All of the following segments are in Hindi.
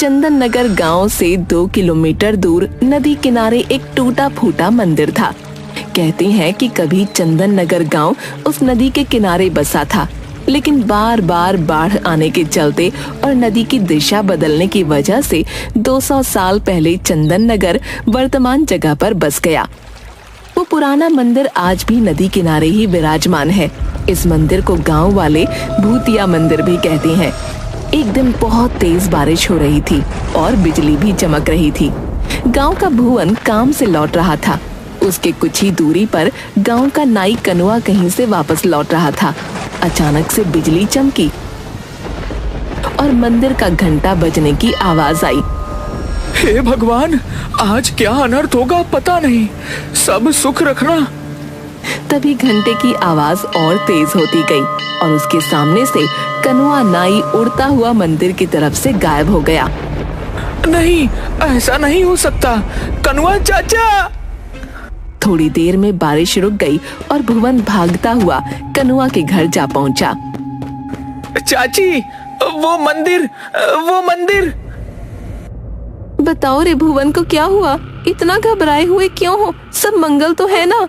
चंदन नगर गांव से 2 किलोमीटर दूर नदी किनारे एक टूटा फूटा मंदिर था। कहते हैं कि कभी चंदन नगर गांव उस नदी के किनारे बसा था, लेकिन बार बार बाढ़ आने के चलते और नदी की दिशा बदलने की वजह से 200 साल पहले चंदन नगर वर्तमान जगह पर बस गया। वो पुराना मंदिर आज भी नदी किनारे ही विराजमान है। इस मंदिर को गांव वाले भूतिया मंदिर भी कहते हैं। एक दिन बहुत तेज बारिश हो रही थी और बिजली भी चमक रही थी। गांव का भुवन काम से लौट रहा था। उसके कुछ ही दूरी पर गांव का नाई कनुआ कहीं से वापस लौट रहा था। अचानक से बिजली चमकी और मंदिर का घंटा बजने की आवाज आई। हे भगवान, आज क्या अनर्थ होगा पता नहीं, सब सुख रखना। तभी घंटे की आवाज और तेज होती गई और उसके सामने से कनुआ नाई उड़ता हुआ मंदिर की तरफ से गायब हो गया। नहीं, ऐसा नहीं हो सकता, कनुआ चाचा। थोड़ी देर में बारिश रुक गई और भुवन भागता हुआ कनुआ के घर जा पहुंचा। चाची, वो मंदिर। बताओ रे भुवन को क्या हुआ? इतना घबराए हुए क्यों हो? सब मंगल तो है ना?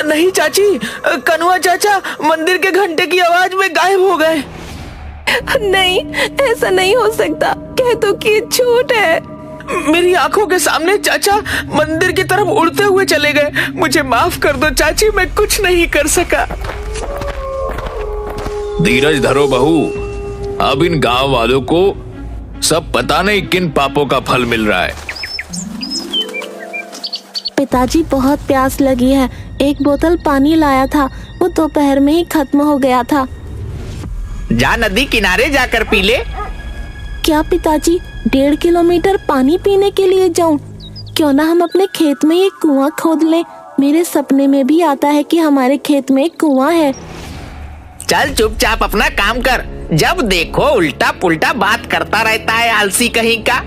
नहीं चाची, कनुआ चाचा मंदिर के घंटे की आवाज में गायब हो गए। नहीं, ऐसा नहीं हो सकता। कह दो कि ये झूठ है। मेरी आंखों के सामने चाचा मंदिर की तरफ उड़ते हुए चले गए। मुझे माफ कर दो चाची, मैं कुछ नहीं कर सका। धीरज धरो बहू, अब इन गांव वालों को सब पता नहीं किन पापों का फल मिल रहा है। पिताजी, बहुत प्यास लगी है। एक बोतल पानी लाया था, वो दोपहर में ही खत्म हो गया था। जा नदी किनारे जाकर पी ले। क्या पिताजी, 1.5 किलोमीटर पानी पीने के लिए जाऊं? क्यों ना हम अपने खेत में एक कुआं खोद लें। मेरे सपने में भी आता है कि हमारे खेत में एक कुआं है। चल चुपचाप अपना काम कर। जब देखो उल्टा पुल्टा बात करता रहता है, आलसी कहीं का।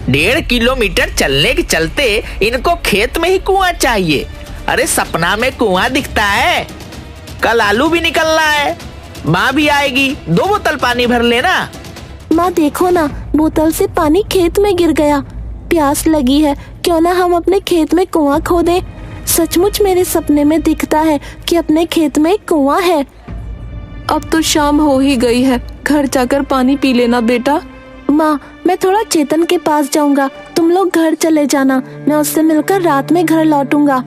1.5 किलोमीटर चलने के चलते इनको खेत में ही कुआं चाहिए। अरे सपना में कुआं दिखता है? कल आलू भी निकलना है, माँ भी आएगी, 2 बोतल पानी भर लेना। माँ देखो ना, बोतल से पानी खेत में गिर गया। प्यास लगी है, क्यों ना हम अपने खेत में कुआं खोदें। सचमुच मेरे सपने में दिखता है कि अपने खेत में एक कुआं है। अब तो शाम हो ही गई है, घर जाकर पानी पी लेना बेटा। माँ, मैं थोड़ा चेतन के पास जाऊंगा, तुम लोग घर चले जाना। मैं उससे मिलकर रात में घर लौटूंगा।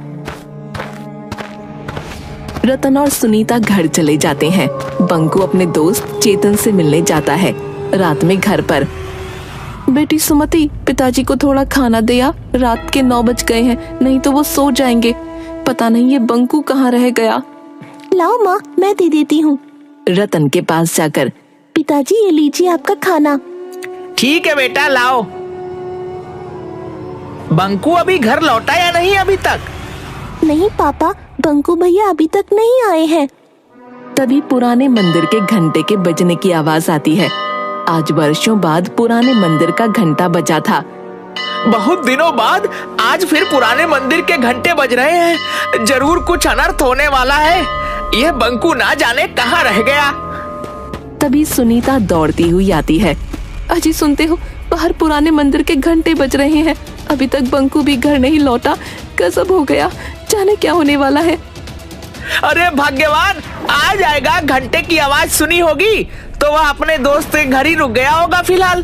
रतन और सुनीता घर चले जाते हैं। बंकू अपने दोस्त चेतन से मिलने जाता है। रात में घर पर, बेटी सुमति, पिताजी को थोड़ा खाना दे आ। रात के 9 बज गए हैं, नहीं तो वो सो जाएंगे। पता नहीं ये बंकू कहाँ रह गया। लाओ माँ, मैं दे देती हूँ। रतन के पास जाकर, पिताजी ये लीजिए आपका खाना। ठीक है बेटा, लाओ। बंकू अभी घर लौटा या नहीं अभी तक? नहीं पापा, बंकू भैया अभी तक नहीं आए हैं। तभी पुराने मंदिर के घंटे के बजने की आवाज आती है। आज वर्षों बाद पुराने मंदिर का घंटा बजा था। बहुत दिनों बाद आज फिर पुराने मंदिर के घंटे बज रहे हैं। जरूर कुछ अनर्थ होने वाला है। यह बंकू ना जाने कहाँ रह गया। तभी सुनीता दौड़ती हुई आती है। अजी सुनते हो, बाहर पुराने मंदिर के घंटे बज रहे हैं। अभी तक बंकू भी घर नहीं लौटा। गजब हो गया, जाने क्या होने वाला है। अरे भाग्यवान, आ जाएगा। घंटे की आवाज सुनी होगी तो वह अपने दोस्त के घर ही रुक गया होगा फिलहाल।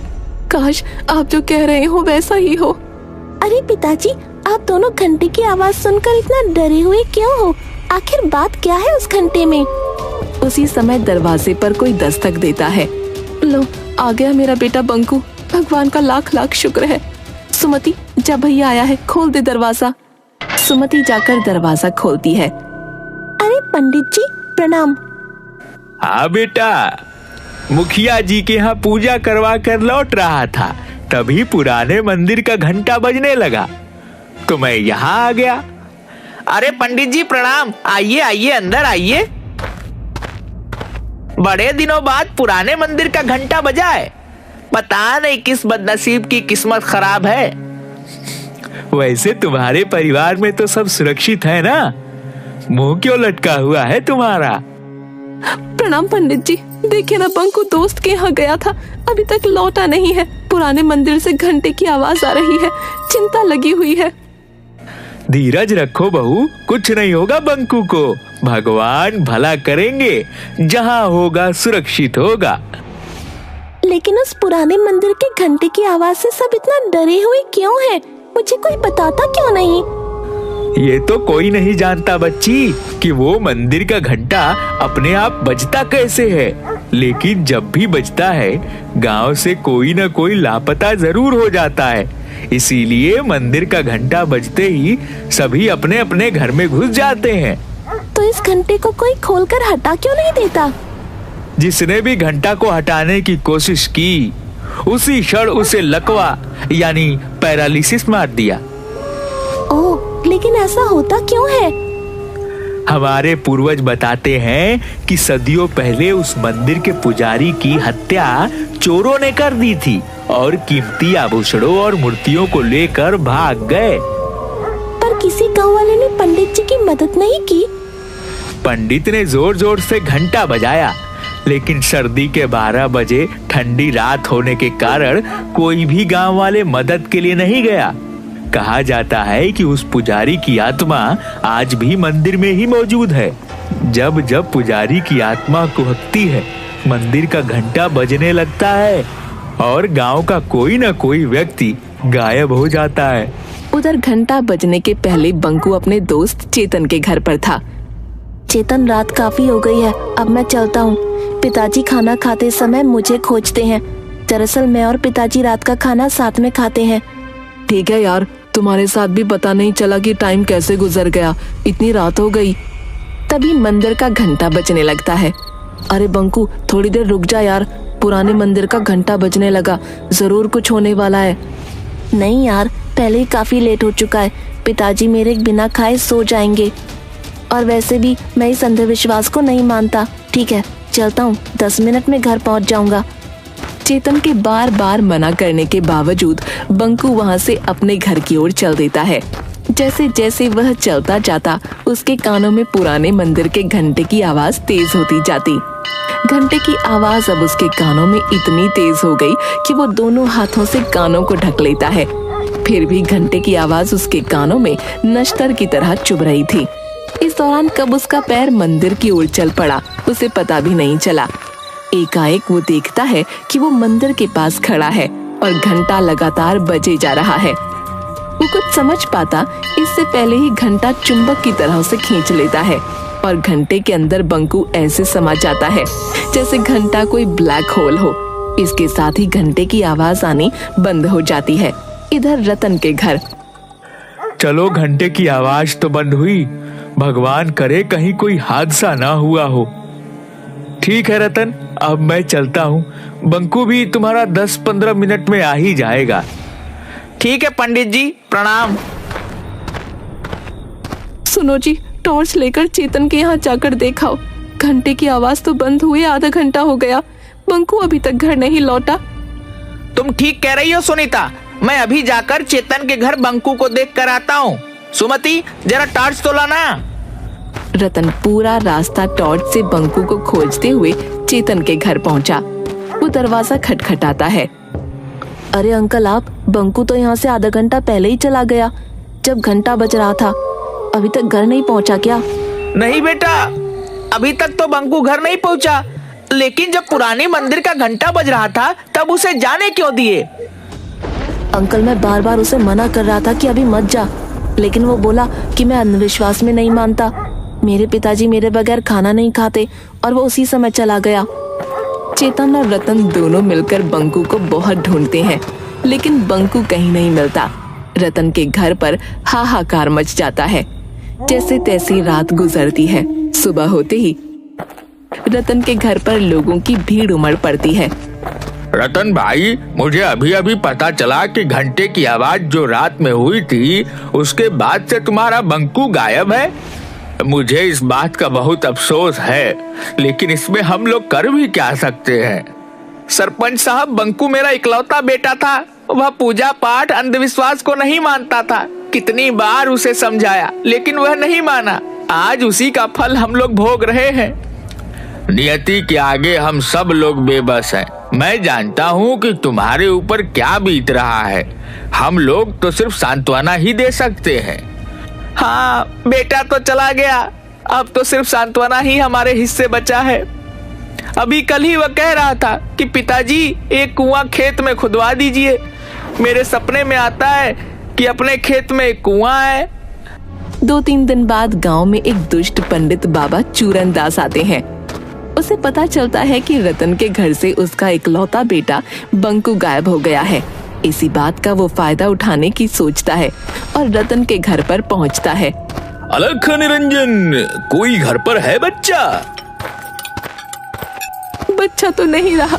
काश आप जो कह रहे हो वैसा ही हो। अरे पिताजी, आप दोनों घंटे की आवाज सुनकर इतना डरे हुए क्यों हो? आखिर बात क्या है उस घंटे में? उसी समय दरवाजे पर कोई दस्तक देता है। लो, आ गया मेरा बेटा बंकू। भगवान का लाख लाख शुक्र है। सुमति, जब भैया आया है, खोल दे दरवाजा। सुमति जाकर दरवाजा खोलती है। अरे पंडित जी, प्रणाम। हाँ बेटा, मुखिया जी के यहाँ पूजा करवा कर लौट रहा था, तभी पुराने मंदिर का घंटा बजने लगा तो मैं यहाँ आ गया। अरे पंडित जी प्रणाम। आइए आइए, अंदर आइए। बड़े दिनों बाद पुराने मंदिर का घंटा बजा है। पता नहीं किस बदनसीब की किस्मत खराब है। वैसे तुम्हारे परिवार में तो सब सुरक्षित है ना? मुंह क्यों लटका हुआ है तुम्हारा? प्रणाम पंडित जी। देखिए ना, बंकू दोस्त के यहाँ गया था, अभी तक लौटा नहीं है। पुराने मंदिर से घंटे की आवाज आ रही है। चिंता लगी हुई है। धीरज रखो बहू, कुछ नहीं होगा बंकू को। भगवान भला करेंगे, जहाँ होगा सुरक्षित होगा। लेकिन उस पुराने मंदिर के घंटे की आवाज से सब इतना डरे हुए क्यों हैं? मुझे कोई बताता क्यों नहीं? ये तो कोई नहीं जानता बच्ची कि वो मंदिर का घंटा अपने आप बजता कैसे है, लेकिन जब भी बजता है गांव से कोई न कोई लापता जरूर हो जाता है। इसीलिए मंदिर का घंटा बजते ही सभी अपने अपने घर में घुस जाते हैं। तो इस घंटे को कोई खोलकर हटा क्यों नहीं देता? जिसने भी घंटा को हटाने की कोशिश की उसी क्षण उसे लकवा यानी पैरालिसिस मार दिया। ओह, लेकिन ऐसा होता क्यों है? हमारे पूर्वज बताते हैं कि सदियों पहले उस मंदिर के पुजारी की हत्या चोरों ने कर दी थी और कीमती आभूषणों और मूर्तियों को लेकर भाग गए। पर किसी गांव वाले ने पंडित जी की मदद नहीं की? पंडित ने जोर जोर से घंटा बजाया, लेकिन सर्दी के 12 बजे ठंडी रात होने के कारण कोई भी गांव वाले मदद के लिए नहीं गया। कहा जाता है कि उस पुजारी की आत्मा आज भी मंदिर में ही मौजूद है। जब जब पुजारी की आत्मा कुहकती है, मंदिर का घंटा बजने लगता है और गांव का कोई न कोई व्यक्ति गायब हो जाता है। उधर घंटा बजने के पहले बंकू अपने दोस्त चेतन के घर पर था। चेतन, रात काफी हो गई है, अब मैं चलता हूँ। पिताजी खाना खाते समय मुझे खोजते हैं। दरअसल मैं और पिताजी रात का खाना साथ में खाते हैं। ठीक है यार, तुम्हारे साथ भी पता नहीं चला कि टाइम कैसे गुजर गया, इतनी रात हो गई। तभी मंदिर का घंटा बजने लगता है। अरे बंकू, थोड़ी देर रुक जा यार, पुराने मंदिर का घंटा बजने लगा, जरूर कुछ होने वाला है। नहीं यार, पहले ही काफी लेट हो चुका है। पिताजी मेरे बिना खाए सो जाएंगे, और वैसे भी मैं इस अंधविश्वास को नहीं मानता। ठीक है, चलता हूँ, 10 मिनट में घर पहुँच जाऊंगा। चेतन के बार बार मना करने के बावजूद बंकू वहाँ से अपने घर की ओर चल देता है। जैसे जैसे वह चलता जाता, उसके कानों में पुराने मंदिर के घंटे की आवाज तेज होती जाती। घंटे की आवाज अब उसके कानों में इतनी तेज हो गई कि वो दोनों हाथों से कानों को ढक लेता है। फिर भी घंटे की आवाज उसके कानों में नश्तर की तरह चुभ रही थी। इस दौरान कब उसका पैर मंदिर की ओर चल पड़ा, उसे पता भी नहीं चला। एकाएक वो देखता है कि वो मंदिर के पास खड़ा है और घंटा लगातार बजे जा रहा है। वो कुछ समझ पाता इससे पहले ही घंटा चुंबक की तरह उसे खींच लेता है और घंटे के अंदर बंकू ऐसे समा जाता है जैसे घंटा कोई ब्लैक होल हो। इसके साथ ही घंटे की आवाज आनी बंद हो जाती है। इधर रतन के घर। चलो, घंटे की आवाज तो बंद हुई, भगवान करे कहीं कोई हादसा ना हुआ हो। ठीक है रतन, अब मैं चलता हूँ। बंकू भी तुम्हारा 10-15 मिनट में आ ही जाएगा। ठीक है पंडित जी, प्रणाम। सुनो जी, टॉर्च लेकर चेतन के यहाँ जाकर देखाओ। घंटे की आवाज तो बंद हुए आधा घंटा हो गया, बंकू अभी तक घर नहीं लौटा। तुम ठीक कह रही हो सुनीता, मैं अभी जाकर चेतन के घर बंकू को देख कर आता हूँ। सुमति, जरा टॉर्च तो लाना। रतन पूरा रास्ता टॉर्च से बंकू को खोजते हुए चेतन के घर पहुंचा। वो दरवाजा खटखटाता है। अरे अंकल, आप, बंकू तो यहाँ से आधा घंटा पहले ही चला गया, जब घंटा बज रहा था। अभी तक घर नहीं पहुँचा क्या? नहीं बेटा, अभी तक तो बंकू घर नहीं पहुँचा, लेकिन जब पुराने मंदिर का घंटा बज रहा था तब उसे जाने क्यों दिए? अंकल, मैं बार बार उसे मना कर रहा था कि अभी मत जा, लेकिन वो बोला कि मैं अंधविश्वास में नहीं मानता। मेरे पिताजी मेरे बगैर खाना नहीं खाते और वो उसी समय चला गया। चेतन और रतन दोनों मिलकर बंकू को बहुत ढूंढते हैं, लेकिन बंकू कहीं नहीं मिलता। रतन के घर पर हाहाकार मच जाता है। जैसे तैसे रात गुजरती है। सुबह होते ही रतन के घर पर लोगों की भीड़ उमड़ पड़ती है। रतन भाई, मुझे अभी अभी पता चला कि घंटे की आवाज जो रात में हुई थी उसके बाद से तुम्हारा बंकू गायब है। मुझे इस बात का बहुत अफसोस है, लेकिन इसमें हम लोग कर भी क्या सकते हैं। सरपंच साहब, बंकू मेरा इकलौता बेटा था। वह पूजा पाठ अंधविश्वास को नहीं मानता था। कितनी बार उसे समझाया, लेकिन वह नहीं माना। आज उसी का फल हम लोग भोग रहे हैं। नियति के आगे हम सब लोग बेबस हैं। मैं जानता हूँ कि तुम्हारे ऊपर क्या बीत रहा है। हम लोग तो सिर्फ सांत्वना ही दे सकते हैं। हाँ, बेटा तो चला गया, अब तो सिर्फ सांत्वना ही हमारे हिस्से बचा है। अभी कल ही वह कह रहा था कि पिताजी एक कुआं खेत में खुदवा दीजिए। मेरे सपने में आता है कि अपने खेत में एक कुआं है। 2-3 दिन बाद गांव में एक दुष्ट पंडित बाबा चूरन दास आते हैं। उसे पता चलता है कि रतन के घर से उसका इकलौता बेटा बंकू गायब हो गया है। इसी बात का वो फायदा उठाने की सोचता है और रतन के घर पर पहुंचता है। अलख निरंजन, कोई घर पर है बच्चा? बच्चा तो नहीं रहा।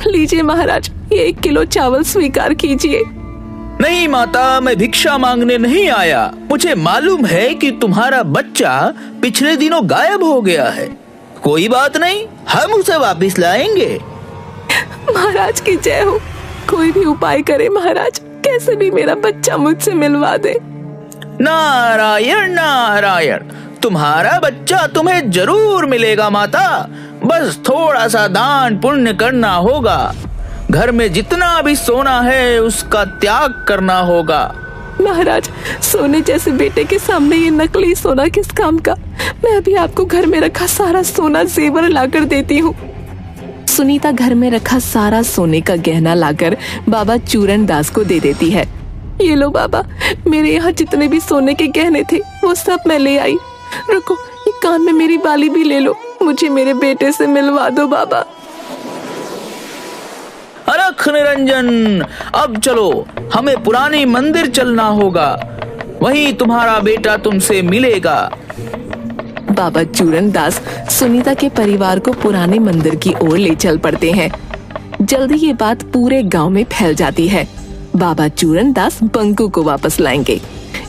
लीजिए महाराज, ये 1 किलो चावल स्वीकार कीजिए। नहीं माता, मैं भिक्षा मांगने नहीं आया। मुझे मालूम है कि तुम्हारा बच्चा पिछले दिनों गायब हो गया है। कोई बात नहीं, हम उसे वापस लाएंगे। महाराज की जय हो। कोई भी उपाय करे महाराज, कैसे भी मेरा बच्चा मुझसे मिलवा दे। नारायण नारायण, तुम्हारा बच्चा तुम्हें जरूर मिलेगा माता। बस थोड़ा सा दान पुण्य करना होगा। घर में जितना भी सोना है उसका त्याग करना होगा। महाराज, सोने जैसे बेटे के सामने ये नकली सोना किस काम का। मैं अभी आपको घर में रखा सारा सोना जेवर लाकर देती हूँ। सुनीता घर में रखा सारा सोने का गहना लाकर बाबा चूरन दास को दे देती है। ये लो बाबा, मेरे यहाँ जितने भी सोने के गहने थे वो सब मैं ले आई। रुको, ये कान में मेरी बाली भी ले लो। मुझे मेरे बेटे से मिलवा दो बाबा। अलख निरंजन, अब चलो, हमें पुरानी मंदिर चलना होगा। वहीं तुम्हारा बेटा तुमसे मिलेगा। बाबा चूरन दास सुनीता के परिवार को पुराने मंदिर की ओर ले चल पड़ते हैं। जल्दी ये बात पूरे गांव में फैल जाती है। बाबा चूरन दास बंकू को वापस लाएंगे।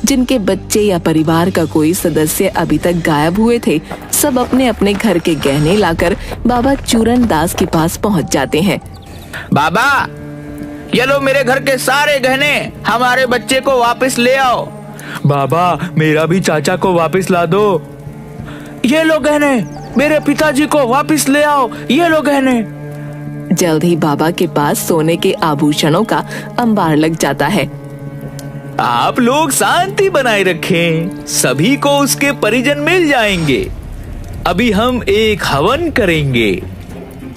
जिनके बच्चे या परिवार का कोई सदस्य अभी तक गायब हुए थे, सब अपने अपने घर के गहने लाकर बाबा चूरन दास के पास पहुंच जाते हैं। बाबा, ये लो मेरे घर के सारे गहने, हमारे बच्चे को वापस ले आओ। बाबा, मेरा भी चाचा को वापस ला दो। ये लो गहने, मेरे पिताजी को वापस ले आओ। ये लो गहने। जल्द ही बाबा के पास सोने के आभूषणों का अंबार लग जाता है। आप लोग शांति बनाए रखें, सभी को उसके परिजन मिल जाएंगे। अभी हम एक हवन करेंगे।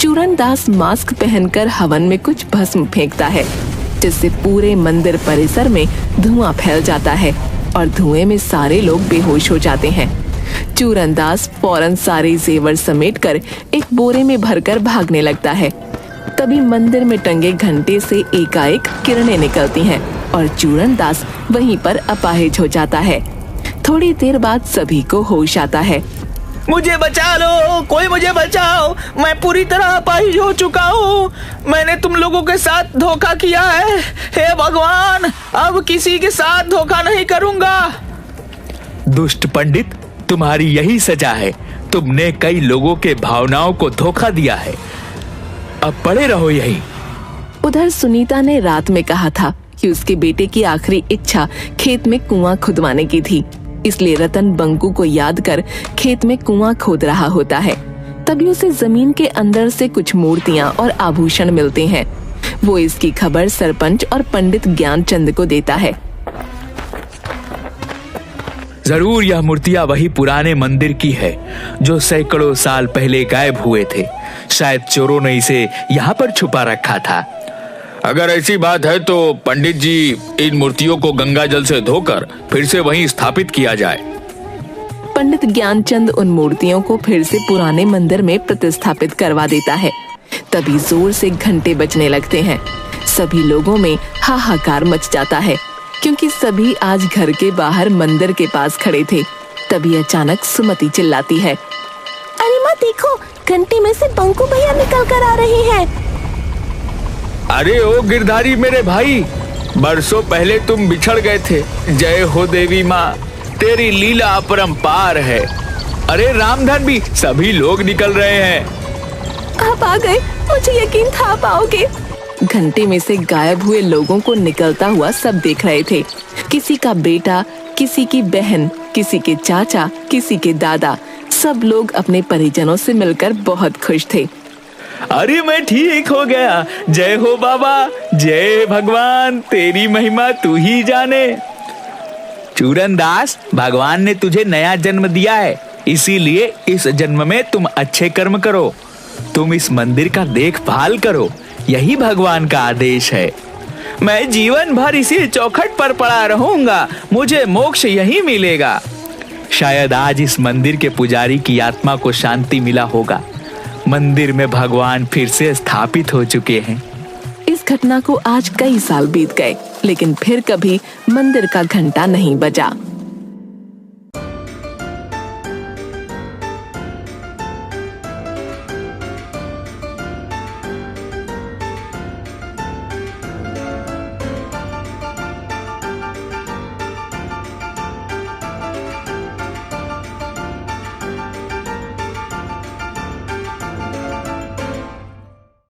चूरन दास मास्क पहनकर हवन में कुछ भस्म फेंकता है, जिससे पूरे मंदिर परिसर में धुआं फैल जाता है और धुएं में सारे लोग बेहोश हो जाते हैं। चूरन दास फौरन सारे जेवर समेटकर एक बोरे में भरकर भागने लगता है। तभी मंदिर में टंगे घंटे से एकाएक किरणें निकलती हैं और चूरन दास वहीं पर अपाहिज हो जाता है। थोड़ी देर बाद सभी को होश आता है। मुझे बचा लो, कोई मुझे बचाओ, मैं पूरी तरह अपाहिज हो चुका हूँ। मैंने तुम लोगों के साथ धोखा किया है। हे भगवान, अब किसी के साथ धोखा नहीं करूँगा। दुष्ट पंडित, तुम्हारी यही सजा है। तुमने कई लोगों के भावनाओं को धोखा दिया है। अब पड़े रहो यहीं। उधर सुनीता ने रात में कहा था कि उसके बेटे की आखिरी इच्छा खेत में कुआं खुदवाने की थी, इसलिए रतन बंकू को याद कर खेत में कुआं खोद रहा होता है। तभी उसे जमीन के अंदर से कुछ मूर्तियां और आभूषण मिलते हैं। वो इसकी खबर सरपंच और पंडित ज्ञानचंद को देता है। जरूर यह मूर्तियां वही पुराने मंदिर की है जो सैकड़ों साल पहले गायब हुए थे। शायद चोरों ने इसे यहाँ पर छुपा रखा था। अगर ऐसी बात है तो पंडित जी, इन मूर्तियों को गंगा जल से धोकर फिर से वहीं स्थापित किया जाए। पंडित ज्ञानचंद उन मूर्तियों को फिर से पुराने मंदिर में प्रतिस्थापित करवा देता है। तभी जोर से घंटे बजने लगते हैं। सभी लोगों में हाहाकार मच जाता है, क्योंकि सभी आज घर के बाहर मंदिर के पास खड़े थे। तभी अचानक सुमति चिल्लाती है, अरे माँ देखो, घंटे में से बंकू भैया निकल कर आ रही हैं। अरे ओ गिरधारी मेरे भाई, बरसों पहले तुम बिछड़ गए थे। जय हो देवी माँ, तेरी लीला अपरंपार है। अरे रामधन भी, सभी लोग निकल रहे हैं। आप आ गए, मुझे यकीन था आप आओगे। घंटे में से गायब हुए लोगों को निकलता हुआ सब देख रहे थे। किसी का बेटा, किसी की बहन, किसी के चाचा, किसी के दादा, सब लोग अपने परिजनों से मिलकर बहुत खुश थे। अरे मैं ठीक हो गया। जय हो बाबा, जय भगवान, तेरी महिमा तू ही जाने। चूरनदास, भगवान ने तुझे नया जन्म दिया है, इसीलिए इस जन्म में तुम अच्छे कर्म करो, तुम इस मंदिर का देखभाल करो, यही भगवान का आदेश है। मैं जीवन भर इसी चौखट पर पड़ा रहूंगा, मुझे मोक्ष यही मिलेगा। शायद आज इस मंदिर के पुजारी की आत्मा को शांति मिला होगा। मंदिर में भगवान फिर से स्थापित हो चुके हैं। इस घटना को आज कई साल बीत गए, लेकिन फिर कभी मंदिर का घंटा नहीं बजा।